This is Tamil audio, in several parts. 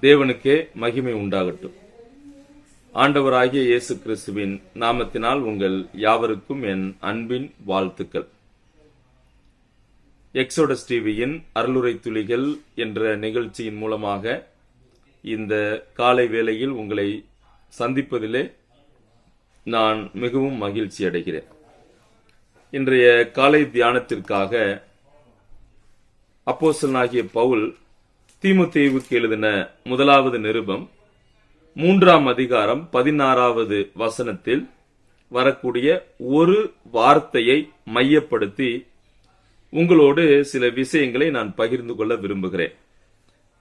தேவனுக்கே மகிமை உண்டாகட்டும். ஆண்டவராகிய இயேசு கிறிஸ்துவின் நாமத்தினால் உங்கள் யாவருக்கும் என் அன்பின் வாழ்த்துக்கள். எக்ஸோடஸ் டிவியின் அருளுரை துளிகள் என்ற நிகழ்ச்சியின் மூலமாக இந்த காலை வேளையில் உங்களை சந்திப்பதிலே நான் மிகவும் மகிழ்ச்சி அடைகிறேன். இன்றைய காலை தியானத்திற்காக அப்போஸ்தலனாகிய பவுல் தீமோத்தேயுவுக்கு எழுதின முதலாவது நிருபம் 3ஆம் அதிகாரம் 16வது வசனத்தில் வரக்கூடிய ஒரு வார்த்தையை மையப்படுத்தி உங்களோடு சில விஷயங்களை நான் பகிர்ந்து கொள்ள விரும்புகிறேன்.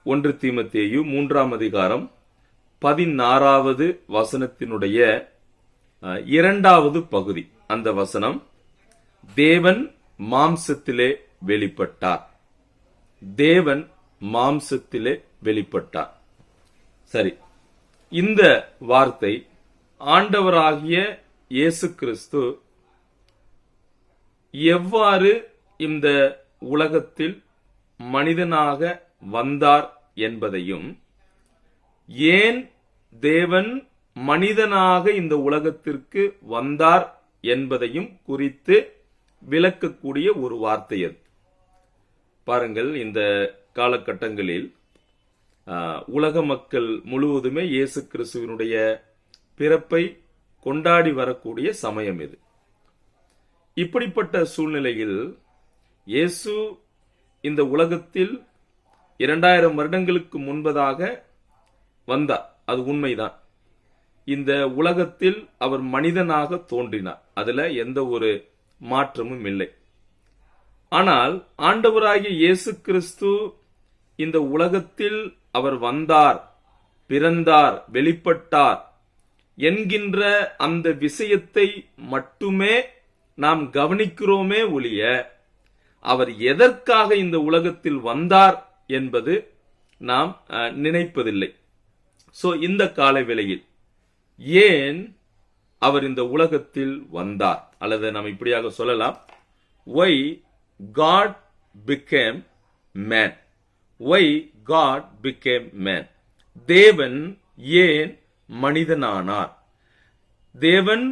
1 தீமோத்தேயு 3ஆம் அதிகாரம் 16வது வசனத்தினுடைய 2வது பகுதி. அந்த வசனம், தேவன் மாம்சத்திலே வெளிப்பட்டார். தேவன் மாம்சத்திலே வெளிப்பட்டார். சரி, இந்த வார்த்தை ஆண்டவராகிய இயேசு கிறிஸ்து எவ்வாறு இந்த உலகத்தில் மனிதனாக வந்தார் என்பதையும், ஏன் தேவன் மனிதனாக இந்த உலகத்திற்கு வந்தார் என்பதையும் குறித்து விளக்கக்கூடிய ஒரு வார்த்தை அது. பாருங்கள், இந்த காலகட்டங்களில் உலக மக்கள் முழுவதுமே இயேசு கிறிஸ்துவினுடைய பிறப்பை கொண்டாடி வரக்கூடிய சமயம் இது. இப்படிப்பட்ட சூழ்நிலையில் இயேசு இந்த உலகத்தில் 2000 வருடங்களுக்கு முன்பதாக வந்தார். அது உண்மைதான். இந்த உலகத்தில் அவர் மனிதனாக தோன்றினார். அதுல எந்த ஒரு மாற்றமும் இல்லை. ஆனால் ஆண்டவராகிய இயேசு கிறிஸ்து இந்த உலகத்தில் அவர் வந்தார், பிறந்தார், வெளிப்பட்டார் என்கின்ற அந்த விஷயத்தை மட்டுமே நாம் கவனிக்கிறோமே ஒழிய, அவர் எதற்காக இந்த உலகத்தில் வந்தார் என்பது நாம் நினைப்பதில்லை. சோ இந்த காலை வேளையில் ஏன் அவர் இந்த உலகத்தில் வந்தார், அல்லது நாம் இப்படியாக சொல்லலாம், why God became man. Why God became man. தேவன் ஏன் மனிதனானார்? தேவன்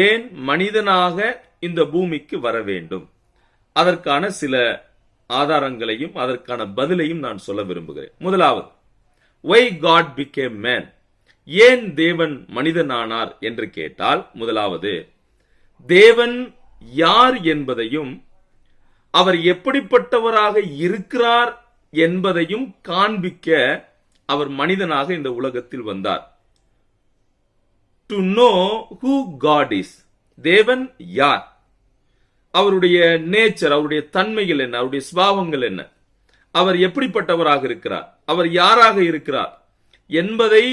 ஏன் மனிதனாக இந்த பூமிக்கு வர வேண்டும்? அதற்கான சில ஆதாரங்களையும் அதற்கான பதிலையும் நான் சொல்ல விரும்புகிறேன். முதலாவது, why God became man. ஏன் தேவன் மனிதனானார் என்று கேட்டால், முதலாவது, தேவன் யார் என்பதையும் அவர் எப்படிப்பட்டவராக இருக்கிறார் என்பதையும் காண்பிக்க அவர் மனிதனாக இந்த உலகத்தில் வந்தார். To know who God is. தேவன் யார், அவருடைய நேச்சர், அவருடைய தன்மைகள் என்ன, அவருடைய சுபாவங்கள் என்ன, அவர் எப்படிப்பட்டவராக இருக்கிறார், அவர் யாராக இருக்கிறார் என்பதை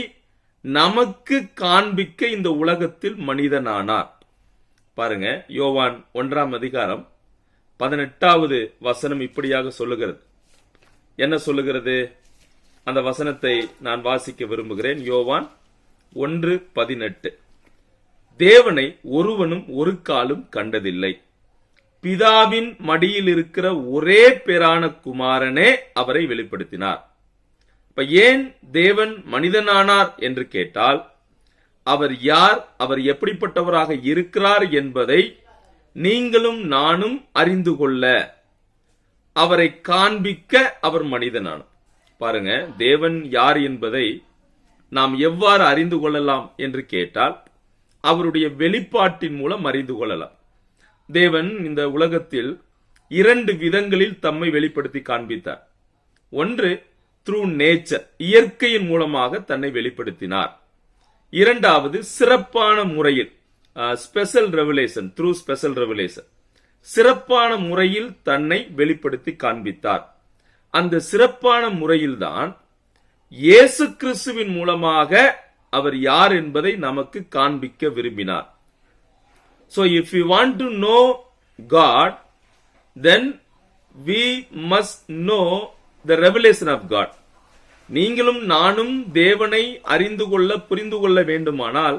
நமக்கு காண்பிக்க இந்த உலகத்தில் மனிதனானார். பாருங்க, யோவான் 1ஆம் அதிகாரம் 18வது வசனம் இப்படியாக சொல்லுகிறது. என்ன சொல்லுகிறது? அந்த வசனத்தை நான் வாசிக்க விரும்புகிறேன். யோவான் 1:18. தேவனை ஒருவனும் ஒரு காலும் கண்டதில்லை, பிதாவின் மடியில் இருக்கிற ஒரே பேரான குமாரனே அவரை வெளிப்படுத்தினார். இப்ப ஏன் தேவன் மனிதனானார் என்று கேட்டால், அவர் யார், அவர் எப்படிப்பட்டவராக இருக்கிறார் என்பதை நீங்களும் நானும் அறிந்து கொள்ள, அவரை காண்பிக்க அவர் மனிதனானார். பாருங்க, தேவன் யார் என்பதை நாம் எவ்வாறு அறிந்து கொள்ளலாம் என்று கேட்டால், அவருடைய வெளிப்பாட்டின் மூலம் அறிந்து கொள்ளலாம். தேவன் இந்த உலகத்தில் 2 விதங்களில் தம்மை வெளிப்படுத்தி காண்பித்தார். ஒன்று, த்ரூ நேச்சர், இயற்கையின் மூலமாக தன்னை வெளிப்படுத்தினார். இரண்டாவது, சிறப்பான முறையில், special revelation, through special revelation, சிறப்பான முறையில் தன்னை வெளிப்படுத்தி காண்பித்தார். அந்த சிறப்பான முறையில்தான் இயேசு கிறிஸ்துவின் மூலமாக அவர் யார் என்பதை நமக்கு காண்பிக்க விரும்பினார். So if we want to know God, then we must know the revelation of God. நீங்களும் நானும் தேவனை அறிந்து கொள்ள, புரிந்து கொள்ள வேண்டுமானால்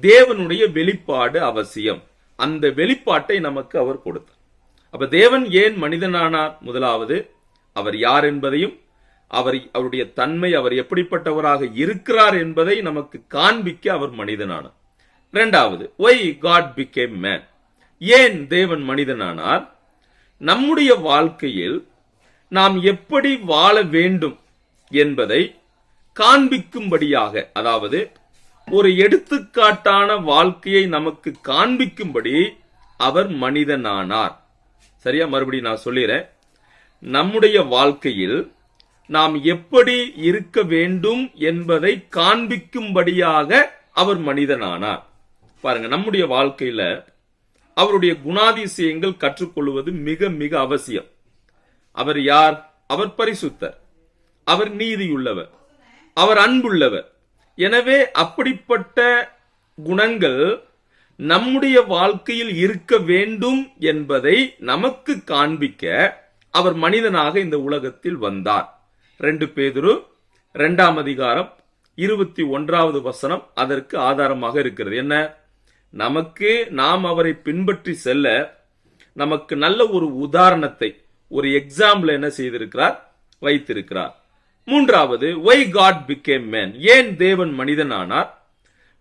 தேவனுடைய வெளிப்பாடு அவசியம். அந்த வெளிப்பாட்டை நமக்கு அவர் கொடுத்தார். அப்ப தேவன் ஏன் மனிதனானார்? முதலாவது, அவர் யார் என்பதையும் அவருடைய தன்மை, அவர் எப்படிப்பட்டவராக இருக்கிறார் என்பதை நமக்கு காண்பிக்க அவர் மனிதனானார். இரண்டாவது, why God became man? ஏன் தேவன் மனிதனானார்? நம்முடைய வாழ்க்கையில் நாம் எப்படி வாழ வேண்டும் என்பதை காண்பிக்கும்படியாக, அதாவது ஒரு எடுத்துக்காட்டான வாழ்க்கையை நமக்கு காண்பிக்கும்படி அவர் மனிதனானார். சரியா? மறுபடியும் நான் சொல்லிறேன். நம்முடைய வாழ்க்கையில் நாம் எப்படி இருக்க வேண்டும் என்பதை காண்பிக்கும்படியாக அவர் மனிதனானார். பாருங்க, நம்முடைய வாழ்க்கையில அவருடைய குணாதிசயங்கள் கற்றுக்கொள்வது மிக மிக அவசியம். அவர் யார்? அவர் பரிசுத்தர், அவர் நீதியுள்ளவர், அவர் அன்புள்ளவர். எனவே அப்படிப்பட்ட குணங்கள் நம்முடைய வாழ்க்கையில் இருக்க வேண்டும் என்பதை நமக்கு காண்பிக்க அவர் மனிதனாக இந்த உலகத்தில் வந்தார். 2 பேதுரு 2ஆம் அதிகாரம் 21வது வசனம் அதற்கு ஆதாரமாக இருக்கிறது. என்ன? நாம் அவரை பின்பற்றி செல்ல நமக்கு நல்ல ஒரு உதாரணத்தை, ஒரு எக்ஸாம்பிள் என்ன செய்திருக்கிறார்? வைத்திருக்கிறார். மூன்றாவது, why God became man? ஏன் தேவன் மனிதனானார்?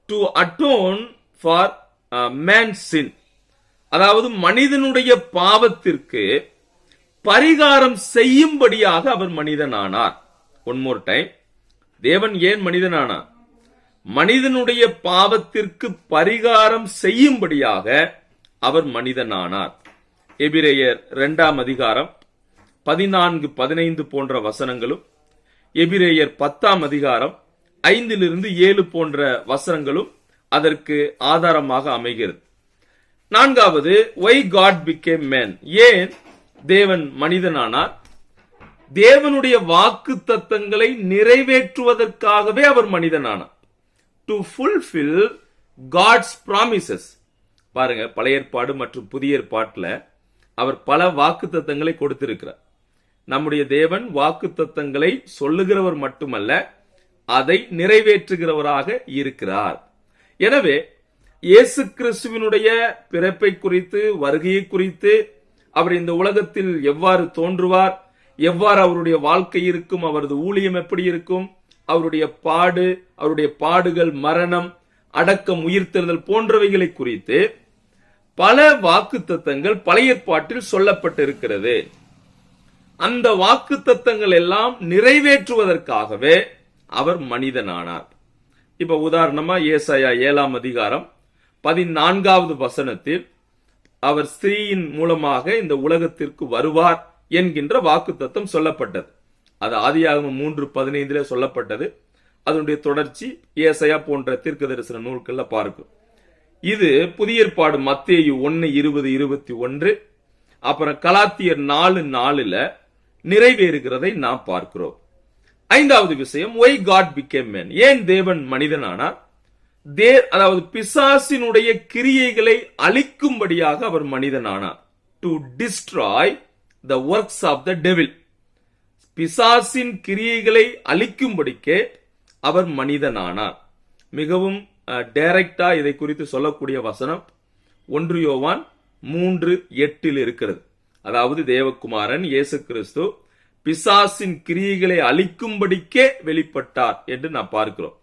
to atone for man's sin. அதாவது மனிதனுடைய பாவத்திற்கு பரிகாரம் செய்யும்படியாக அவர் மனிதனானார். ஒன் மோர் டைம், தேவன் ஏன் மனிதனானார்? மனிதனுடைய பாவத்திற்கு பரிகாரம் செய்யும்படியாக அவர் மனிதனானார். எபிரேயர் 2ஆம் அதிகாரம் 14-15 போன்ற வசனங்களும், எபிரேயர் 10ஆம் அதிகாரம் 5-7 போன்ற வசனங்களும் அதற்கு ஆதாரமாக அமைகிறது. நான்காவது, why God became man? ஏன் தேவன் மனிதனானார்? தேவனுடைய வாக்கு தத்தங்களை நிறைவேற்றுவதற்காகவே அவர் மனிதனானார். to fulfill God's promises. பாருங்க, பழைய ஏற்பாடு மற்றும் புதிய ஏற்பாட்டுல அவர் பல வாக்கு தத்தங்களை கொடுத்திருக்கிறார். நம்முடைய தேவன் வாக்கு தத்தங்களை சொல்லுகிறவர் மட்டுமல்ல, அதை நிறைவேற்றுகிறவராக இருக்கிறார். எனவே இயேசு கிறிஸ்துவினுடைய பிறப்பை குறித்து, வருகையை குறித்து, அவர் இந்த உலகத்தில் எவ்வாறு தோன்றுவார், எவ்வாறு அவருடைய வாழ்க்கை இருக்கும், அவரது ஊழியம் எப்படி இருக்கும், அவருடைய பாடுகள், மரணம், அடக்கம், உயிர்த்தெழுதல் போன்றவைகளை குறித்து பல வாக்குத்தத்தங்கள் பழைய ஏற்பாட்டில் சொல்லப்பட்டிருக்கிறது. அந்த வாக்குத்தத்தங்கள் எல்லாம் நிறைவேற்றுவதற்காகவே அவர் மனிதனானார். இப்ப உதாரணமா ஏசாயா 7ஆம் அதிகாரம் 14வது வசனத்தில் அவர் ஸ்திரீயின் மூலமாக இந்த உலகத்திற்கு வருவார் என்கின்ற வாக்குத்தத்தம் சொல்லப்பட்டது. அது ஆதியாகமம் 3:15 சொல்லப்பட்டது. அதனுடைய தொடர்ச்சி ஏசாயா போன்ற தீர்க்க தரிசன நூல்கள்ல பார்க்கும். இது புதிய ஏற்பாடு மத்தேயு 1:20-21, அப்புறம் கலாத்தியர் 4:4 நிறைவேறுகிறதை நாம் பார்க்கிறோம். ஐந்தாவது விஷயம், why God became man? ஏன் தேவன் மனிதனானார்? அதாவது பிசாசினுடைய கிரியைகளை அழிக்கும்படியாக அவர் மனிதனானார். to destroy the works of the devil. பிசாசின் கிரியைகளை அழிக்கும்படிக்கே அவர் மனிதனானார். மிகவும் டைரக்டா இதை குறித்து சொல்லக்கூடிய வசனம் 1 யோவான் 3:8 இருக்கிறது. அதாவது தேவகுமாரன் இயேசு கிறிஸ்து பிசாசின் கிரியைகளை அழிக்கும்படிக்கே வெளிப்பட்டார் என்று நாம் பார்க்கிறோம்.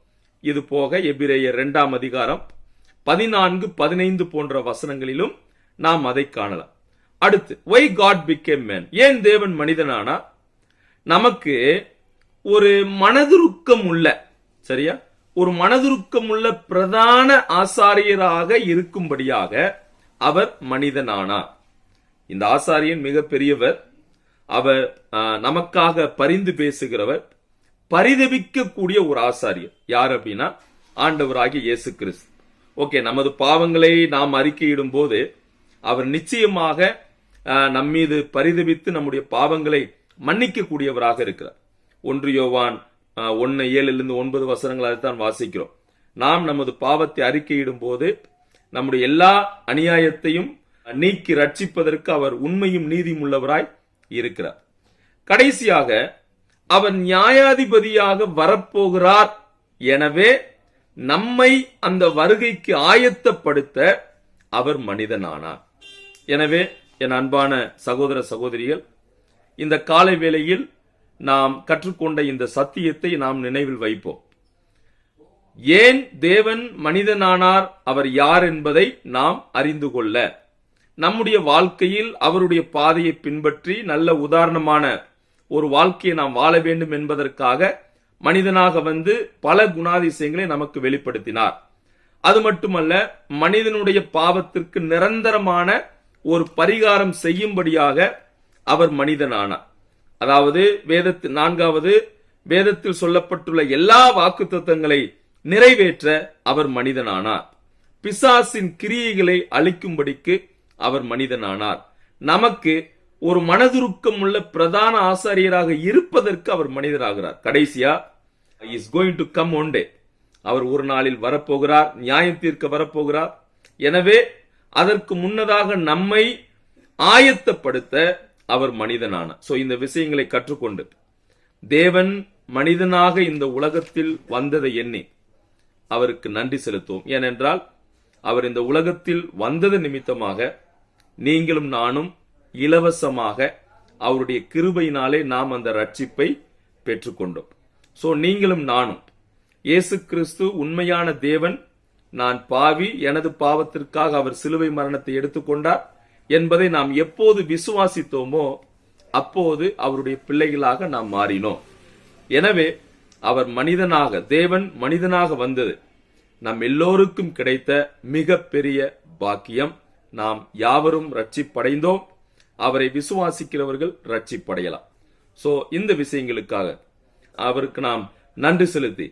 இது போக எபிரேயர் 2ஆம் அதிகாரம் 14-15 போன்ற வசனங்களிலும் நாம் அதை காணலாம். அடுத்து, why God became man? ஏன் தேவன் மனிதனானார்? நமக்கு ஒரு மனதுருக்கம் உள்ள, சரியா, ஒரு மனதுருக்கம் உள்ள பிரதான ஆசாரியராக இருக்கும்படியாக அவர் மனிதனானார். இந்த ஆசாரியன் மிக பெரியவர். அவர் நமக்காக பரிந்து பேசுகிறவர், பரிதபிக்கக்கூடிய ஒரு ஆசாரியர். யார் அப்படின்னா ஆண்டவராகிய இயேசு கிறிஸ்து. ஓகே, நமது பாவங்களை நாம் அறிக்கையிடும் போது அவர் நிச்சயமாக நம்மீது பரிதபித்து நம்முடைய பாவங்களை மன்னிக்க கூடியவராக இருக்கிறார். 1 யோவான் 1:7-9 வசனங்கள் அதைத்தான் வாசிக்கிறோம். நாம் நமது பாவத்தை அறிக்கையிடும் போது நம்முடைய எல்லா அநியாயத்தையும் நீக்கி ரட்சிப்பதற்கு அவர் உண்மையும் நீதியும் உள்ளவராய் இருக்கிறார். கடைசியாக அவர் நியாயாதிபதியாக வரப்போகிறார். எனவே நம்மை அந்த வருகைக்கு ஆயத்தப்படுத்த அவர் மனிதனானார். எனவே என் அன்பான சகோதர சகோதரிகள், இந்த காலை வேளையில் நாம் கற்றுக்கொண்ட இந்த சத்தியத்தை நாம் நினைவில் வைப்போம். ஏன் தேவன் மனிதனானார், அவர் யார் என்பதை நாம் அறிந்து கொள்ள, நம்முடைய வாழ்க்கையில் அவருடைய பாதையை பின்பற்றி நல்ல உதாரணமான ஒரு வாழ்க்கையை நாம் வாழ வேண்டும் என்பதற்காக மனிதனாக வந்து பல குணாதிசயங்களை நமக்கு வெளிப்படுத்தினார். அது மட்டுமல்ல, மனிதனுடைய பாவத்திற்கு நிரந்தரமான ஒரு பரிகாரம் செய்யும்படியாக அவர் மனிதனானார். அதாவது நான்காவது வேதத்தில் சொல்லப்பட்டுள்ள எல்லா வாக்குத்தத்தங்களை நிறைவேற்ற அவர் மனிதனானார். பிசாசின் கிரியைகளை அழிக்கும்படிக்கு அவர் மனிதனானார். நமக்கு ஒரு மனதுருக்கம் உள்ள பிரதான ஆசாரியராக இருப்பதற்கு அவர் மனிதராகிறார். கடைசியா is going to come one day, அவர் ஒரு நாளில் வரப்போகிறார், நியாயம் தீர்க்க வரப்போகிறார். எனவே அதற்கு முன்னதாக நம்மை ஆயத்தப்படுத்த அவர் மனிதனானார். சோ இந்த விஷயங்களை கற்றுக்கொண்டு தேவன் மனிதனாக இந்த உலகத்தில் வந்ததை எண்ணி அவருக்கு நன்றி செலுத்துவோம். ஏனென்றால் அவர் இந்த உலகத்தில் வந்தது நிமித்தமாக நீங்களும் நானும் இலவசமாக அவருடைய கிருபையினாலே நாம் அந்த ரட்சிப்பை பெற்றுக்கொண்டோம். சோ நீங்களும் நானும், இயேசு கிறிஸ்து உண்மையான தேவன், நான் பாவி, எனது பாவத்திற்காக அவர் சிலுவை மரணத்தை எடுத்துக்கொண்டார் என்பதை நாம் எப்போது விசுவாசித்தோமோ அப்போது அவருடைய பிள்ளைகளாக நாம் மாறினோம். எனவே அவர் மனிதனாக, தேவன் மனிதனாக வந்தது நம் எல்லோருக்கும் கிடைத்த மிக பெரிய பாக்கியம். நாம் யாவரும் ரட்சிப்படைந்தோம். அவரை விசுவாசிக்கிறவர்கள் ரட்சிப்படையலாம். சோ இந்த விஷயங்களுக்காக அவருக்கு நாம் நன்றி செலுத்தி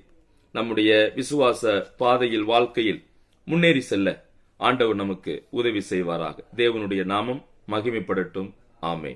நம்முடைய விசுவாச பாதையில், வாழ்க்கையில் முன்னேறி செல்ல ஆண்டவர் நமக்கு உதவி செய்வாராக. தேவனுடைய நாமம் மகிமைப்படட்டும். ஆமென்.